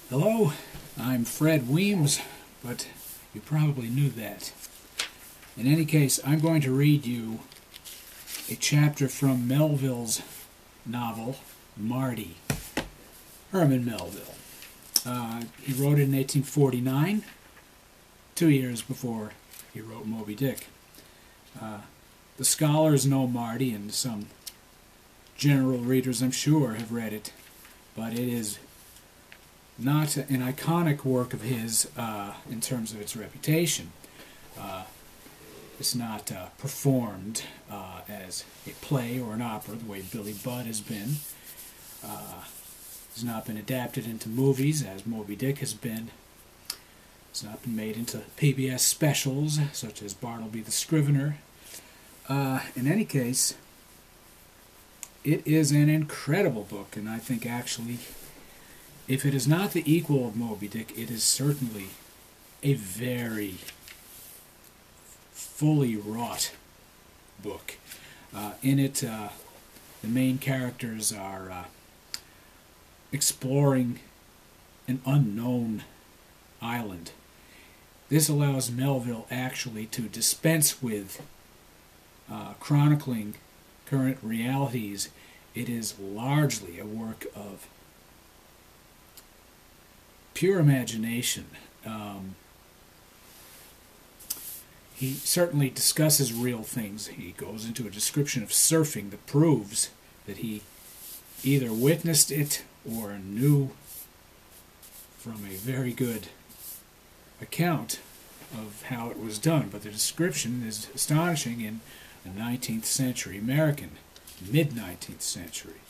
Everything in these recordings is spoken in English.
Hello, I'm Fred Wemyss, but you probably knew that. In any case, I'm going to read you a chapter from Melville's novel, Mardi. Herman Melville. He wrote it in 1849, 2 years before he wrote Moby Dick. The scholars know Mardi, and some general readers, I'm sure, have read it, but it is not an iconic work of his in terms of its reputation. It's not performed as a play or an opera the way Billy Budd has been. It's not been adapted into movies as Moby Dick has been. It's not been made into PBS specials such as Bartleby the Scrivener. In any case, it is an incredible book, and I think actually, if it is not the equal of Moby Dick, it is certainly a very fully wrought book. In it, the main characters are exploring an unknown island. This allows Melville actually to dispense with chronicling current realities. It is largely a work of pure imagination. He certainly discusses real things. He goes into a description of surfing that proves that he either witnessed it or knew from a very good account of how it was done. But the description is astonishing in a 19th century American, mid-19th century.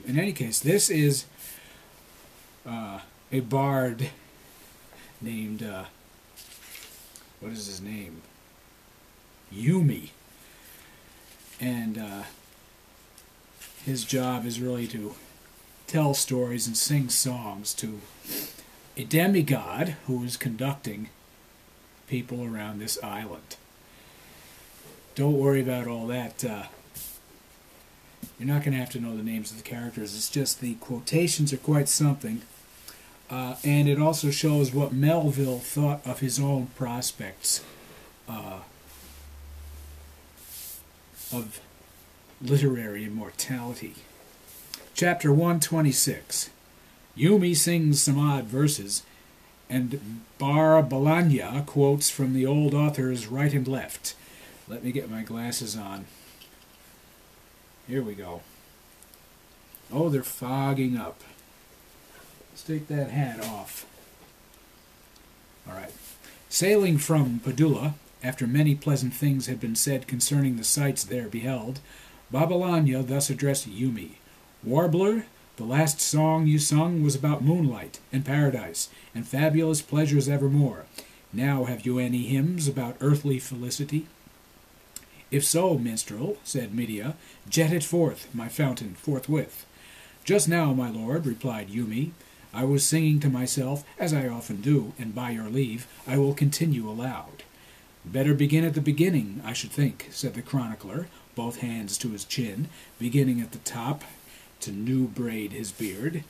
In any case, this is a bard named, what is his name? Yoomy. And his job is really to tell stories and sing songs to a demigod who is conducting people around this island. Don't worry about all that. You're not going to have to know the names of the characters. It's just the quotations are quite something. And it also shows what Melville thought of his own prospects of literary immortality. Chapter 126. Yoomy sings some odd verses, and Babbalanja quotes from the old authors right and left. Let me get my glasses on. Here we go. Oh, they're fogging up. Let's take that hat off. All right. Sailing from Padula, after many pleasant things had been said concerning the sights there beheld, Babbalanja thus addressed Yoomy. Warbler, the last song you sung was about moonlight and paradise and fabulous pleasures evermore. Now have you any hymns about earthly felicity? If so, minstrel, said Medea, jet it forth, my fountain, forthwith. Just now, my lord, replied Yoomy, I was singing to myself, as I often do, and by your leave, I will continue aloud. Better begin at the beginning, I should think, said the chronicler, both hands to his chin, beginning at the top to new braid his beard.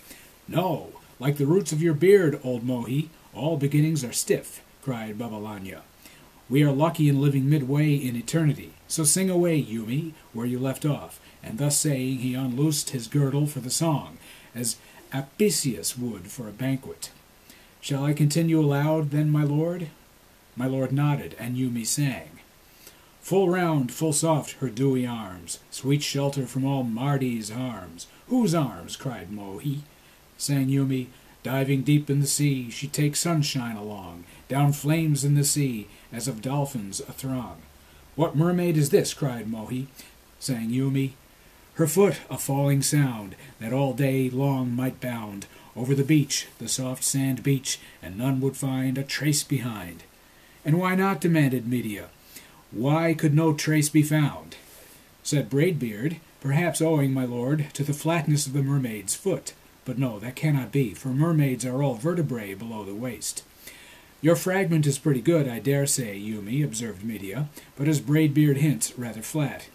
No, like the roots of your beard, old Mohi, all beginnings are stiff, cried Babbalanja. We are lucky in living midway in eternity, so sing away, Yoomy, where you left off. And thus saying, he unloosed his girdle for the song, as Apicius would for a banquet. Shall I continue aloud, then, my lord? My lord nodded, and Yoomy sang. Full round, full soft, her dewy arms, sweet shelter from all Mardi's harms. Whose arms? Cried Mohi. Sang Yoomy, diving deep in the sea, she takes sunshine along, down flames in the sea, as of dolphins a throng. What mermaid is this? Cried Mohi. Sang Yoomy, her foot a falling sound, that all day long might bound over the beach, the soft sand beach, and none would find a trace behind. And why not? Demanded Medea. Why could no trace be found? Said Braidbeard, perhaps owing, my lord, to the flatness of the mermaid's foot. But no, that cannot be, for mermaids are all vertebrae below the waist. Your fragment is pretty good, I dare say, Yoomy, observed Medea, but as Braidbeard hints, rather flat.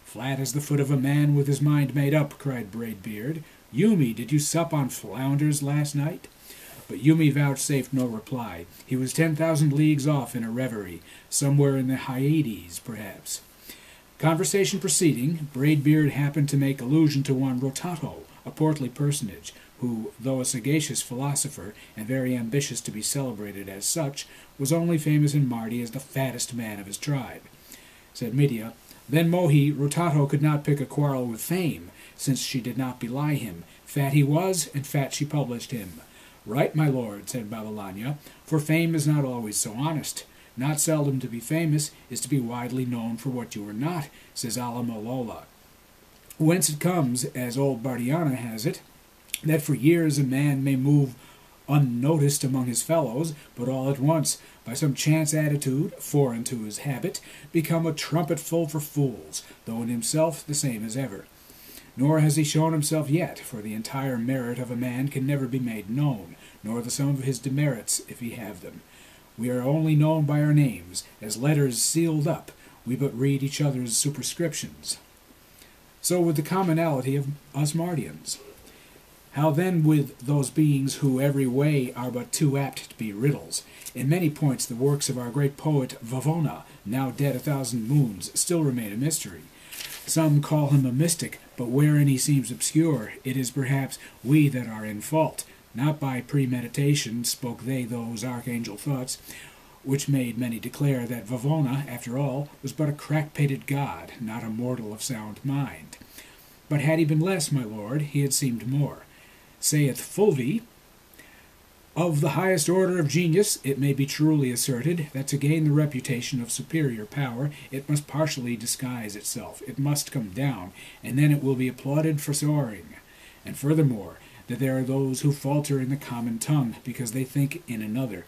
Flat as the foot of a man with his mind made up, cried Braidbeard. Yoomy, did you sup on flounders last night? But Yoomy vouchsafed no reply. He was 10,000 leagues off in a reverie, somewhere in the Hyades, perhaps. Conversation proceeding, Braidbeard happened to make allusion to one Rotato, a portly personage, who, though a sagacious philosopher, and very ambitious to be celebrated as such, was only famous in Mardi as the fattest man of his tribe. Said Medea, "Then, Mohi, Rotato could not pick a quarrel with Fame, since she did not belie him. Fat he was, and fat she published him." "Right, my lord," said Babbalanja, "for fame is not always so honest. Not seldom to be famous is to be widely known for what you are not," says Alamalola. "Whence it comes, as old Bardiana has it, that for years a man may move unnoticed among his fellows, but all at once, by some chance attitude, foreign to his habit, become a trumpetful for fools, though in himself the same as ever. Nor has he shown himself yet, for the entire merit of a man can never be made known, nor the sum of his demerits, if he have them. We are only known by our names, as letters sealed up, we but read each other's superscriptions. So with the commonality of us Mardians. How then with those beings who every way are but too apt to be riddles? In many points the works of our great poet Vavona, now dead 1,000 moons, still remain a mystery. Some call him a mystic, but wherein he seems obscure, it is perhaps we that are in fault. Not by premeditation spoke they those archangel thoughts, which made many declare that Vavona, after all, was but a crack-pated god, not a mortal of sound mind. But had he been less, my lord, he had seemed more. Saith Fulvi, "Of the highest order of genius, it may be truly asserted that to gain the reputation of superior power, it must partially disguise itself, it must come down, and then it will be applauded for soaring. And furthermore, that there are those who falter in the common tongue, because they think in another,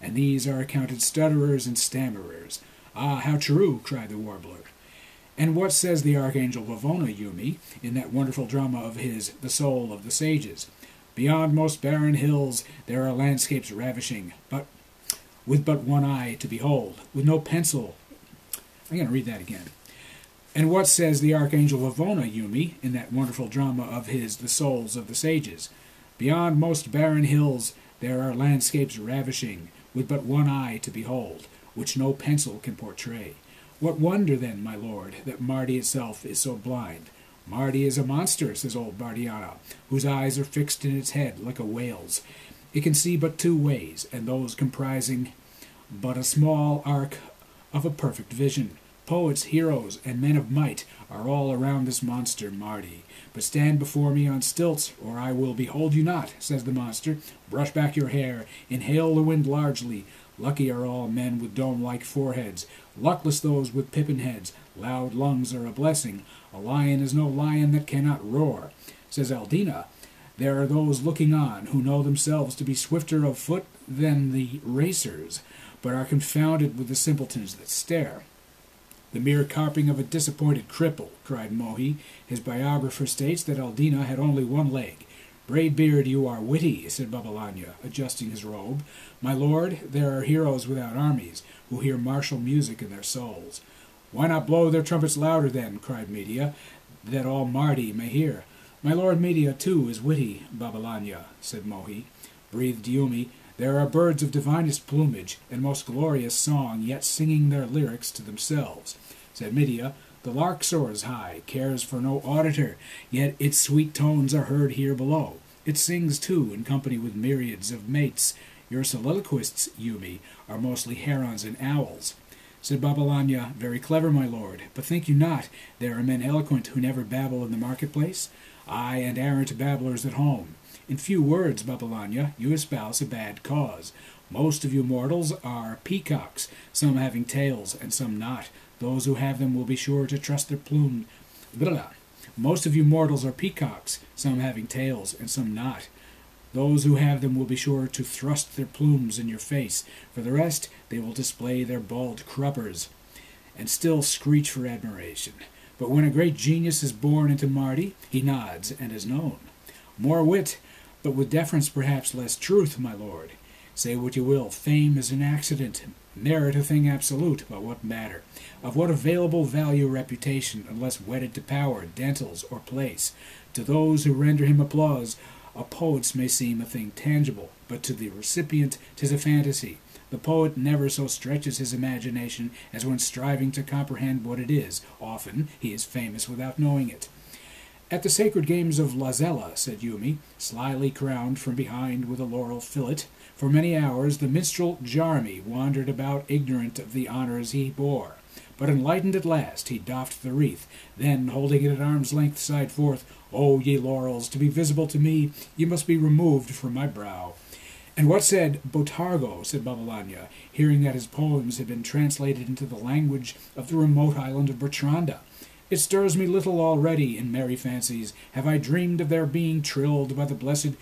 and these are accounted stutterers and stammerers." "Ah, how true!" cried the warbler. "And what says the Archangel Vavona, Yoomy, in that wonderful drama of his, The Soul of the Sages? Beyond most barren hills there are landscapes ravishing, but with but one eye to behold, with no pencil." I'm going to read that again. "And what says the Archangel Vavona, Yoomy, in that wonderful drama of his, The Souls of the Sages? Beyond most barren hills there are landscapes ravishing, with but one eye to behold, which no pencil can portray. What wonder, then, my lord, that Mardi itself is so blind? Mardi is a monster," says old Bardiana, "whose eyes are fixed in its head like a whale's. It can see but two ways, and those comprising but a small arc of a perfect vision. Poets, heroes, and men of might are all around this monster, Mardi. But stand before me on stilts, or I will behold you not," says the monster. "Brush back your hair, inhale the wind largely. Lucky are all men with dome-like foreheads, luckless those with pippin heads. Loud lungs are a blessing. A lion is no lion that cannot roar." Says Aldina, "There are those looking on, who know themselves to be swifter of foot than the racers, but are confounded with the simpletons that stare." "The mere carping of a disappointed cripple," cried Mohi. His biographer states that Aldina had only one leg. "Braidbeard, you are witty," said Babbalanja, adjusting his robe. "My lord, there are heroes without armies, who hear martial music in their souls." "Why not blow their trumpets louder, then," cried Medea, "that all Mardi may hear?" "My lord Medea, too, is witty, Babbalanja," said Mohi. Breathed Yoomy, "There are birds of divinest plumage, and most glorious song, yet singing their lyrics to themselves." Said Medea, "The lark soars high, cares for no auditor, yet its sweet tones are heard here below. It sings, too, in company with myriads of mates. Your soliloquists, Yoomy, are mostly herons and owls." Said Babbalanja, "Very clever, my lord, but think you not there are men eloquent who never babble in the marketplace? Aye, and errant babblers at home. In few words, Babbalanja, you espouse a bad cause. Most of you mortals are peacocks, some having tails and some not. Those who have them will be sure to trust their plume. Most of you mortals are peacocks, some having tails and some not. Those who have them will be sure to thrust their plumes in your face. For the rest, they will display their bald cruppers, and still screech for admiration. But when a great genius is born into Mardi, he nods and is known. More wit, but with deference perhaps less truth, my lord. Say what you will, fame is an accident, merit a thing absolute, but what matter? Of what available value reputation, unless wedded to power, dentals, or place? To those who render him applause, A poet's may seem a thing tangible, but to the recipient 'tis a fantasy. The poet never so stretches his imagination as when striving to comprehend what it is. Often he is famous without knowing it. At the sacred games of Lazella, said Yoomy, slyly crowned from behind with a laurel fillet, for many hours the minstrel Jarmy wandered about ignorant of the honours he bore. But enlightened at last, he doffed the wreath, then, holding it at arm's length, sighed forth, O ye laurels, to be visible to me, ye must be removed from my brow. And what said Botargo, said Babbalanja, hearing that his poems had been translated into the language of the remote island of Bertranda? It stirs me little already in merry fancies. Have I dreamed of their being trilled by the blessed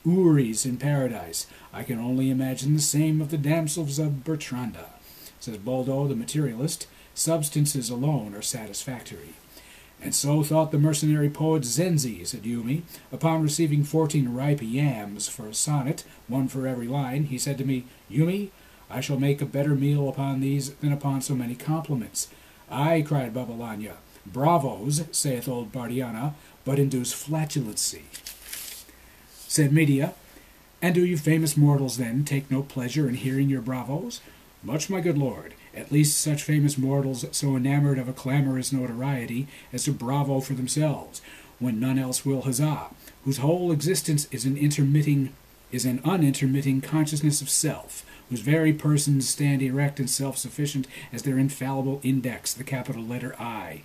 Houris in paradise? I can only imagine the same of the damsels of Bertranda. Says Boldo the materialist, substances alone are satisfactory. And so thought the mercenary poet Zenzi, said Yoomy. Upon receiving 14 ripe yams for a sonnet, one for every line, he said to me, Yoomy, I shall make a better meal upon these than upon so many compliments. Ay, cried Babbalanja, bravos, saith old Bardiana, but induce flatulency. Said Medea, and do you famous mortals then take no pleasure in hearing your bravos? Much, my good lord, at least such famous mortals so enamoured of a clamorous notoriety as to bravo for themselves, when none else will huzzah, whose whole existence is an unintermitting consciousness of self, whose very persons stand erect and self-sufficient as their infallible index, the capital letter I,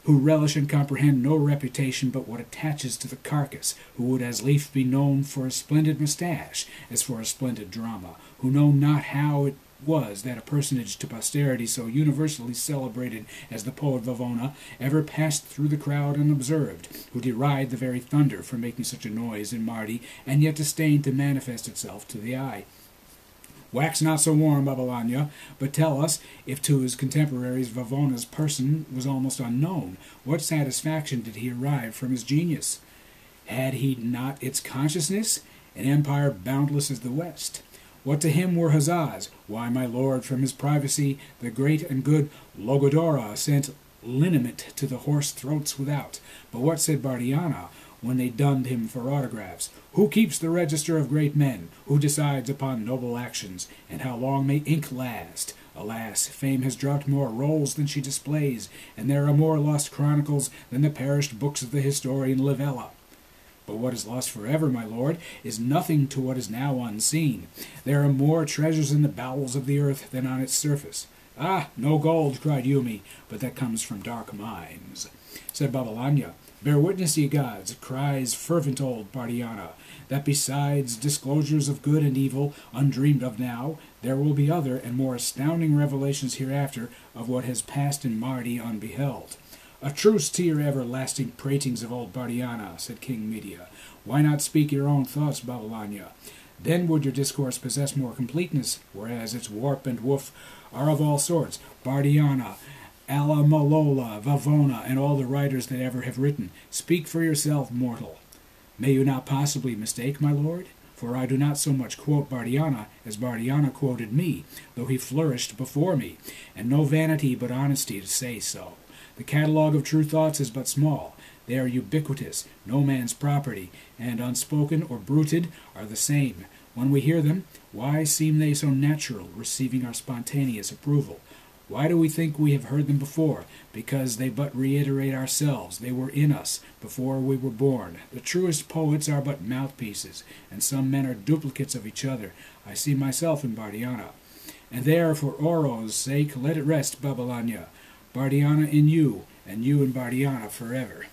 who relish and comprehend no reputation but what attaches to the carcass, who would as lief be known for a splendid moustache as for a splendid drama, who know not how it was that a personage to posterity so universally celebrated as the poet Vavona ever passed through the crowd unobserved, who deride the very thunder for making such a noise in Mardi, and yet disdain to manifest itself to the eye. Wax not so warm, Babbalanja, but tell us, if to his contemporaries Vavona's person was almost unknown, what satisfaction did he derive from his genius? Had he not its consciousness, an empire boundless as the West? What to him were huzzahs? Why, my lord, from his privacy, the great and good Logodora sent liniment to the hoarse throats without. But what said Bardiana when they dunned him for autographs? Who keeps the register of great men? Who decides upon noble actions? And how long may ink last? Alas, fame has dropped more rolls than she displays, and there are more lost chronicles than the perished books of the historian Livella. But what is lost forever, my lord, is nothing to what is now unseen. There are more treasures in the bowels of the earth than on its surface. Ah, no gold, cried Yoomy, but that comes from dark mines. Said Babbalanja, bear witness, ye gods, cries fervent old Bardiana, that besides disclosures of good and evil, undreamed of now, there will be other and more astounding revelations hereafter of what has passed in Mardi unbeheld. A truce to your everlasting pratings of old Bardiana, said King Medea. Why not speak your own thoughts, Babbalanja? Then would your discourse possess more completeness, whereas its warp and woof are of all sorts. Bardiana, Alla Malola, Vavona, and all the writers that ever have written. Speak for yourself, mortal. May you not possibly mistake, my lord? For I do not so much quote Bardiana as Bardiana quoted me, though he flourished before me, and no vanity but honesty to say so. The catalogue of true thoughts is but small. They are ubiquitous, no man's property, and unspoken or bruited are the same. When we hear them, why seem they so natural, receiving our spontaneous approval? Why do we think we have heard them before? Because they but reiterate ourselves. They were in us before we were born. The truest poets are but mouthpieces, and some men are duplicates of each other. I see myself in Bardiana. And there, for Oro's sake, let it rest, Babbalanja. Bardiana in you, and you in Bardiana forever.